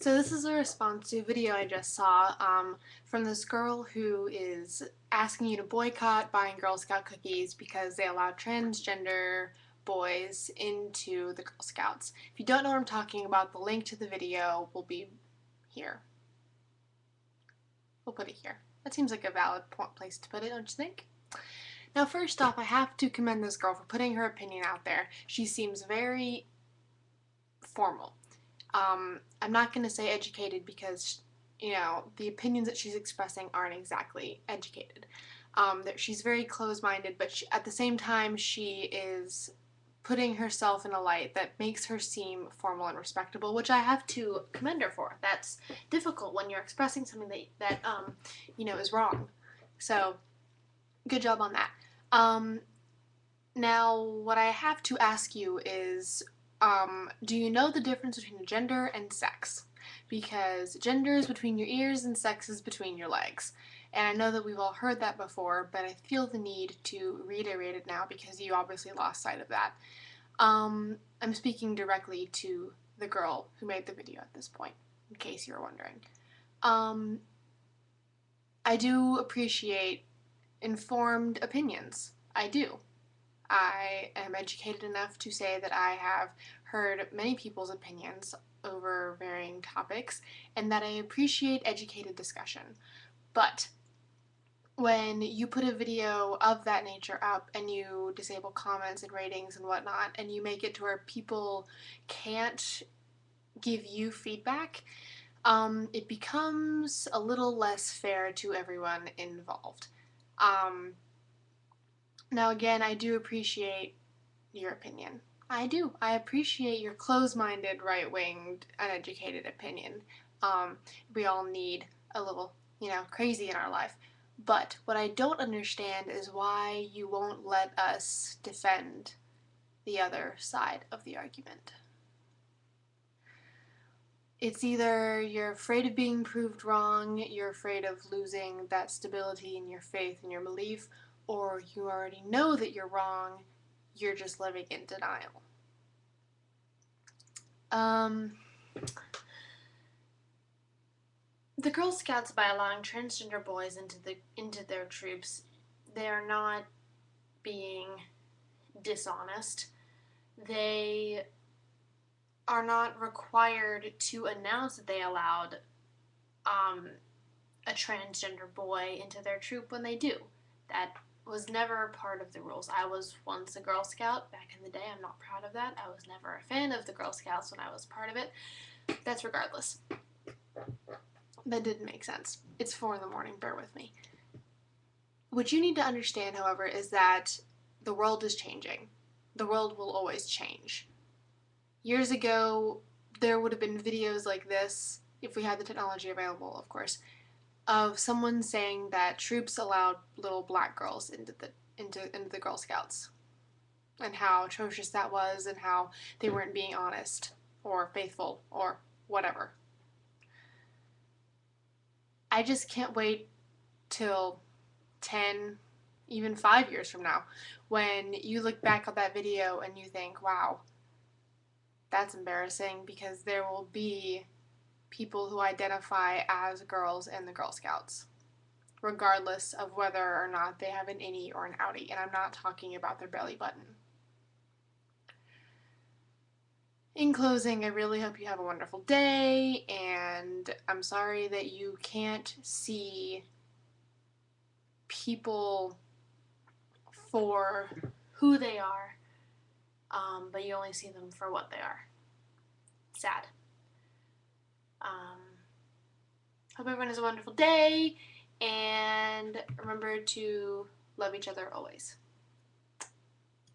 So this is a response to a video I just saw from this girl who is asking you to boycott buying Girl Scout cookies because they allow transgender boys into the Girl Scouts. If you don't know what I'm talking about, the link to the video will be here. We'll put it here. That seems like a valid place to put it, don't you think? Now, first off, I have to commend this girl for putting her opinion out there. She seems very formal. I'm not going to say educated because, the opinions that she's expressing aren't exactly educated. That she's very closed-minded, but at the same time, she is putting herself in a light that makes her seem formal and respectable, which I have to commend her for. That's difficult when you're expressing something that is wrong. So, good job on that. Now, what I have to ask you is, do you know the difference between gender and sex? Because gender is between your ears and sex is between your legs. And I know that we've all heard that before, but I feel the need to reiterate it now because you obviously lost sight of that. I'm speaking directly to the girl who made the video at this point, in case you're wondering. I do appreciate informed opinions. I do. I am educated enough to say that I have heard many people's opinions over varying topics and that I appreciate educated discussion. But when you put a video of that nature up and you disable comments and ratings and whatnot and you make it to where people can't give you feedback, it becomes a little less fair to everyone involved. Now again, I do appreciate your opinion. I do. I appreciate your closed-minded, right-winged, uneducated opinion. We all need a little, crazy in our life. But what I don't understand is why you won't let us defend the other side of the argument. It's either you're afraid of being proved wrong, you're afraid of losing that stability in your faith and your belief, or you already know that you're wrong, you're just living in denial. The Girl Scouts, by allowing transgender boys into their troops, they are not being dishonest. They are not required to announce that they allowed a transgender boy into their troop when they do. That was never part of the rules. I was once a Girl Scout back in the day. I'm not proud of that. I was never a fan of the Girl Scouts when I was part of it. That's regardless. That didn't make sense. It's 4 in the morning, bear with me. What you need to understand, however, is that the world is changing. The world will always change. Years ago, there would have been videos like this, if we had the technology available, of course, of someone saying that troops allowed little black girls into the Girl Scouts, and how atrocious that was, and how they weren't being honest or faithful or whatever. I just can't wait till 10, even 5 years from now, when you look back on that video and you think, wow, that's embarrassing, because there will be people who identify as girls in the Girl Scouts, regardless of whether or not they have an innie or an outie, and I'm not talking about their belly button. In closing, I really hope you have a wonderful day, and I'm sorry that you can't see people for who they are, but you only see them for what they are. Sad. Hope everyone has a wonderful day, and remember to love each other always.